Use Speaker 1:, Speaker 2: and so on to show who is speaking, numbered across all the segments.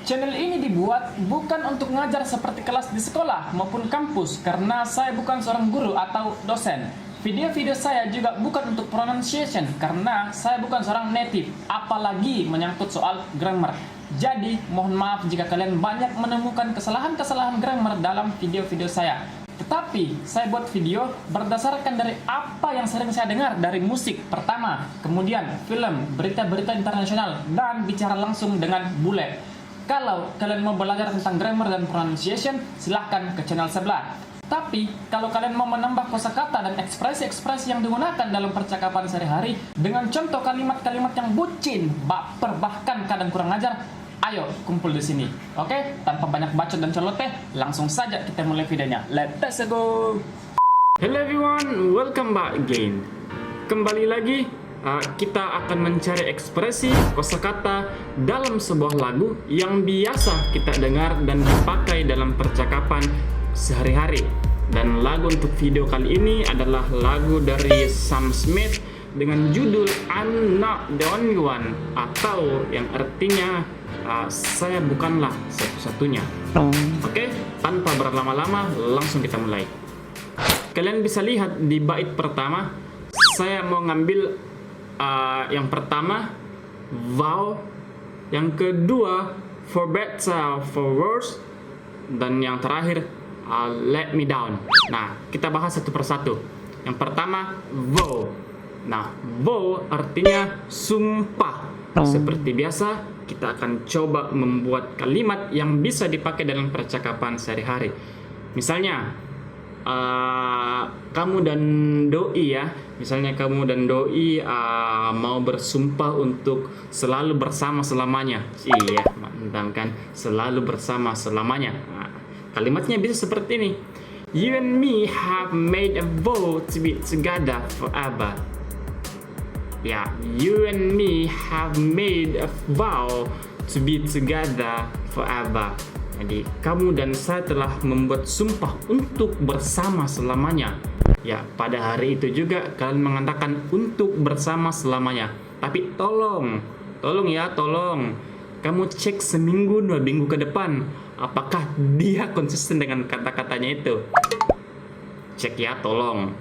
Speaker 1: Channel ini dibuat bukan untuk ngajar seperti kelas di sekolah maupun kampus karena saya bukan seorang guru atau dosen. Video-video saya juga bukan untuk pronunciation karena saya bukan seorang native, apalagi menyangkut soal grammar. Jadi, mohon maaf jika kalian banyak menemukan kesalahan-kesalahan grammar dalam video-video saya. Tetapi, saya buat video berdasarkan dari apa yang sering saya dengar dari musik pertama, kemudian film, berita-berita internasional, dan bicara langsung dengan bule. Kalau kalian mau belajar tentang grammar dan pronunciation, silahkan ke channel sebelah. Tapi, kalau kalian mau menambah kosakata dan ekspresi-ekspresi yang digunakan dalam percakapan sehari-hari dengan contoh kalimat-kalimat yang bucin, baper, bahkan kadang kurang ajar, ayo kumpul di sini. Oke? Tanpa banyak bacot dan celoteh, langsung saja kita mulai videonya. Let's go!
Speaker 2: Hello everyone, welcome back again. Kembali lagi, kita akan mencari ekspresi kosakata dalam sebuah lagu yang biasa kita dengar dan dipakai dalam percakapan sehari-hari. Dan lagu untuk video kali ini adalah lagu dari Sam Smith dengan judul I'm Not The Only One, atau yang artinya saya bukanlah satu-satunya. Oke, tanpa berlama-lama langsung kita mulai. Kalian bisa lihat di bait pertama, saya mau ngambil yang pertama vowel, yang kedua for better, for worse, dan yang terakhir let me down. Nah, kita bahas satu persatu. Yang pertama vow. Nah, vow artinya sumpah. Seperti biasa, kita akan coba membuat kalimat yang bisa dipakai dalam percakapan sehari-hari. Misalnya, kamu dan doi ya. Misalnya kamu dan doi mau bersumpah untuk selalu bersama selamanya. Iya, mantap kan? Selalu bersama selamanya. Nah, kalimatnya bisa seperti ini. You and me have made a vow to be together forever. Ya, you and me have made a vow to be together forever. Jadi, kamu dan saya telah membuat sumpah untuk bersama selamanya. Ya, pada hari itu juga kalian mengatakan untuk bersama selamanya. Tapi tolong ya, tolong. Kamu cek seminggu, 2 minggu ke depan. Apakah dia konsisten dengan kata-katanya itu? Cek ya, tolong.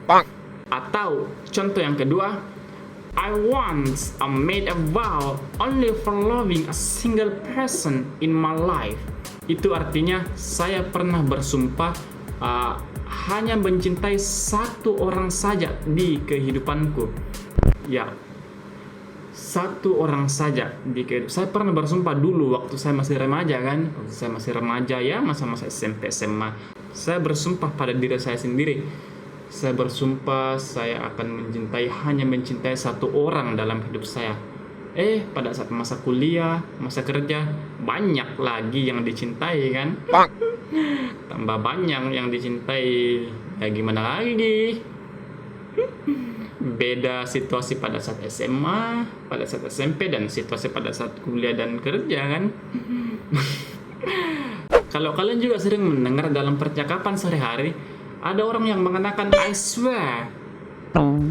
Speaker 2: Atau contoh yang kedua, I once made a vow only for loving a single person in my life. Itu artinya saya pernah bersumpah hanya mencintai satu orang saja di kehidupanku. Ya, satu orang saja di kehidupan. Saya pernah bersumpah dulu waktu saya masih remaja kan. Waktu saya masih remaja ya, masa-masa SMP, SMA. Saya bersumpah pada diri saya sendiri. Saya bersumpah saya akan hanya mencintai satu orang dalam hidup saya. Pada saat masa kuliah, masa kerja, banyak lagi yang dicintai kan. Tambah banyak yang dicintai. Ya gimana lagi? Beda situasi pada saat SMA, pada saat SMP, dan situasi pada saat kuliah dan kerja kan. Kalau kalian juga sering mendengar dalam percakapan sehari-hari, ada orang yang mengatakan I swear.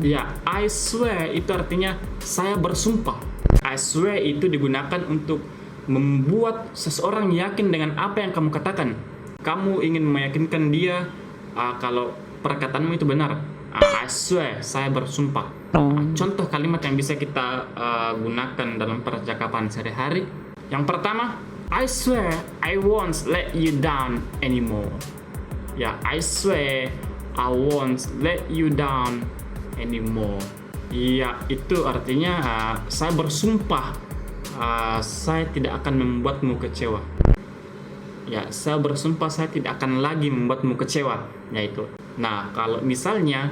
Speaker 2: Ya, I swear itu artinya saya bersumpah. I swear itu digunakan untuk membuat seseorang yakin dengan apa yang kamu katakan. Kamu ingin meyakinkan dia kalau perkataanmu itu benar. I swear, saya bersumpah. Contoh kalimat yang bisa kita gunakan dalam percakapan sehari-hari. Yang pertama, I swear I won't let you down anymore. Ya, I swear I won't let you down anymore. Ya, itu artinya saya bersumpah saya tidak akan membuatmu kecewa. Ya, saya bersumpah saya tidak akan lagi membuatmu kecewa. Yaitu. Nah, kalau misalnya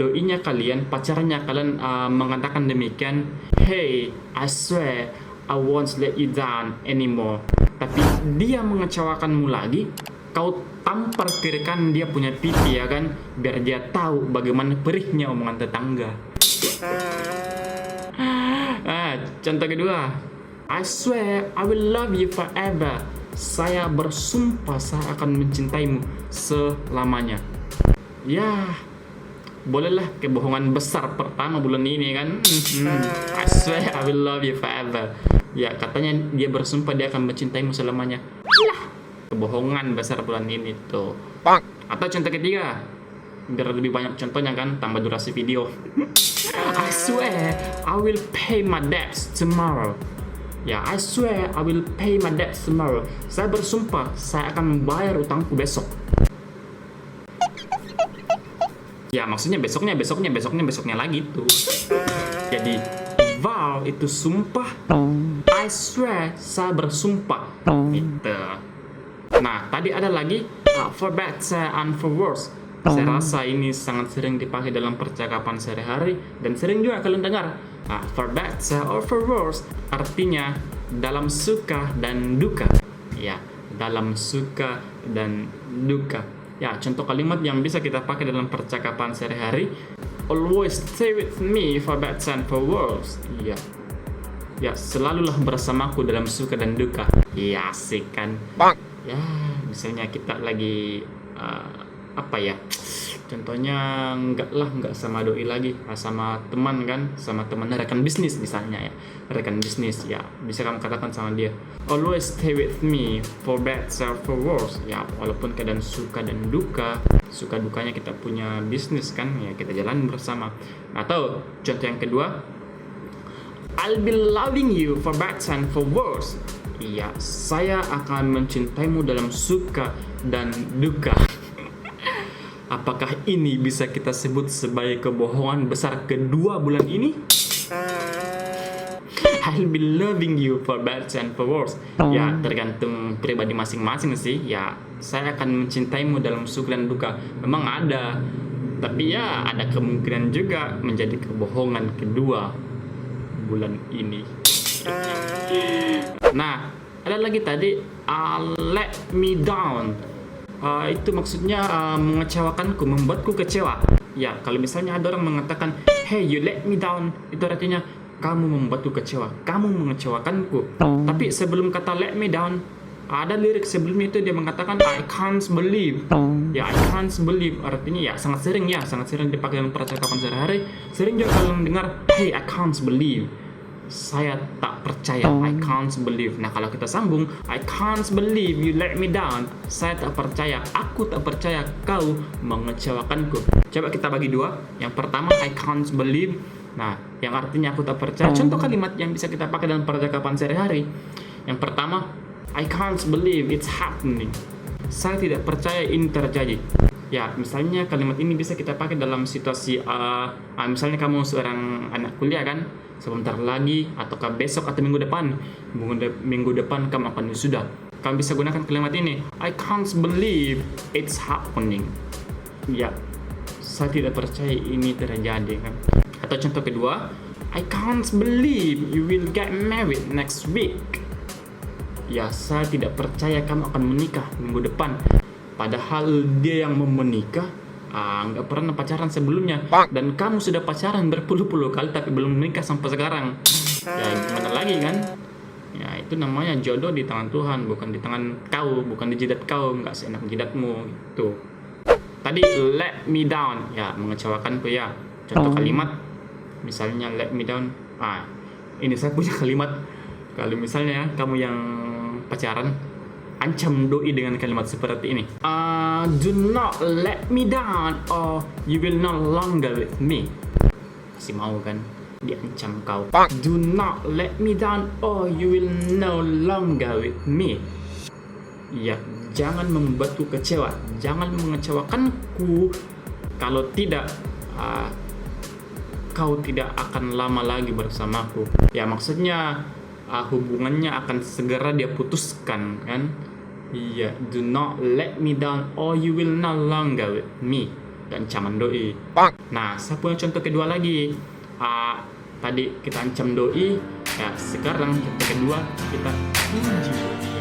Speaker 2: doinya kalian, pacarnya kalian mengatakan demikian, hey, I swear I won't let you down anymore. Tapi dia mengecewakanmu lagi, kau tampar kiri kanan dia punya pipi ya kan, biar dia tahu bagaimana perihnya omongan tetangga. Contoh kedua, I swear I will love you forever. Saya bersumpah saya akan mencintaimu selamanya. Ya, bolehlah kebohongan besar pertama bulan ini kan. I swear I will love you forever. Ya, katanya dia bersumpah dia akan mencintaimu selamanya. Lah, kebohongan besar bulan ini tuh. Atau contoh ketiga, biar lebih banyak contohnya kan, tambah durasi video. I swear I will pay my debts tomorrow. Ya, I swear I will pay my debts tomorrow. Saya bersumpah saya akan membayar utangku besok. Ya, maksudnya besoknya lagi tuh. Jadi vow itu sumpah. I swear saya bersumpah. Gitu. Nah, tadi ada lagi for better and for worse. Saya rasa ini sangat sering dipakai dalam percakapan sehari-hari dan sering juga kalian dengar. For better or for worse artinya dalam suka dan duka. Ya, dalam suka dan duka. Ya, contoh kalimat yang bisa kita pakai dalam percakapan sehari-hari, always stay with me for better and for worse. Ya, ya selalulah bersamaku dalam suka dan duka. Ya, asik kan? Ya, misalnya kita lagi apa ya? Contohnya nggak sama doi lagi, sama teman kan, sama teman rekan bisnis misalnya ya, rekan bisnis ya, bisa kamu katakan sama dia, always stay with me for better for worse. Ya, walaupun keadaan suka dan duka, suka dukanya kita punya bisnis kan, ya kita jalan bersama. Atau contoh yang kedua, I'll be loving you for better and for worse. Iya, saya akan mencintaimu dalam suka dan duka. Apakah ini bisa kita sebut sebagai kebohongan besar kedua bulan ini? I'll be loving you for better and for worse. Ya, tergantung pribadi masing-masing sih. Ya, saya akan mencintaimu dalam suka dan duka. Memang ada, tapi ya ada kemungkinan juga menjadi kebohongan kedua bulan ini. Nah, ada lagi tadi let me down. Itu maksudnya mengecewakanku, membuatku kecewa. Ya, kalau misalnya ada orang mengatakan, hey you let me down, itu artinya kamu membuatku kecewa, kamu mengecewakanku. Tapi sebelum kata let me down, ada lirik sebelumnya itu dia mengatakan I can't believe. Ya, I can't believe artinya ya sangat sering dipakai dalam percakapan sehari-hari. Sering juga kalian dengar, hey I can't believe, saya tak percaya, I can't believe. Nah, kalau kita sambung, I can't believe you let me down, saya tak percaya, aku tak percaya kau mengecewakanku. Coba kita bagi dua. Yang pertama, I can't believe, nah yang artinya aku tak percaya. Contoh kalimat yang bisa kita pakai dalam percakapan sehari-hari. Yang pertama, I can't believe it's happening, saya tidak percaya ini terjadi. Ya, misalnya kalimat ini bisa kita pakai dalam situasi misalnya kamu seorang anak kuliah kan, sebentar lagi ataukah besok atau minggu depan kamu akan wisuda. Kamu bisa gunakan kalimat ini, I can't believe it's happening. Ya, saya tidak percaya ini terjadi kan. Atau contoh kedua, I can't believe you will get married next week. Ya, saya tidak percaya kamu akan menikah minggu depan. Padahal dia yang mau menikah nggak pernah pacaran sebelumnya, dan kamu sudah pacaran berpuluh-puluh kali tapi belum menikah sampai sekarang. Ya, gimana lagi kan? Ya, itu namanya jodoh di tangan Tuhan, bukan di tangan kau, bukan di jidat kau, nggak seenak jidatmu gitu. Tadi let me down, ya mengecewakanku ya. Contoh kalimat, misalnya let me down. Ini saya punya kalimat. Kalau misalnya kamu yang pacaran, ancam doi dengan kalimat seperti ini. Do not let me down or you will no longer with me. Masih mau kan? Diancam kau. Do not let me down or you will no longer with me. Ya, jangan membuatku kecewa, jangan mengecewakanku. Kalau tidak, kau tidak akan lama lagi bersamaku. Ya, maksudnya hubungannya akan segera dia putuskan kan. Iya, do not let me down or you will no longer with me. Dan ancaman doi. Nah, saya punya contoh kedua lagi. Tadi kita ancam doi, ya sekarang contoh kedua kita puji.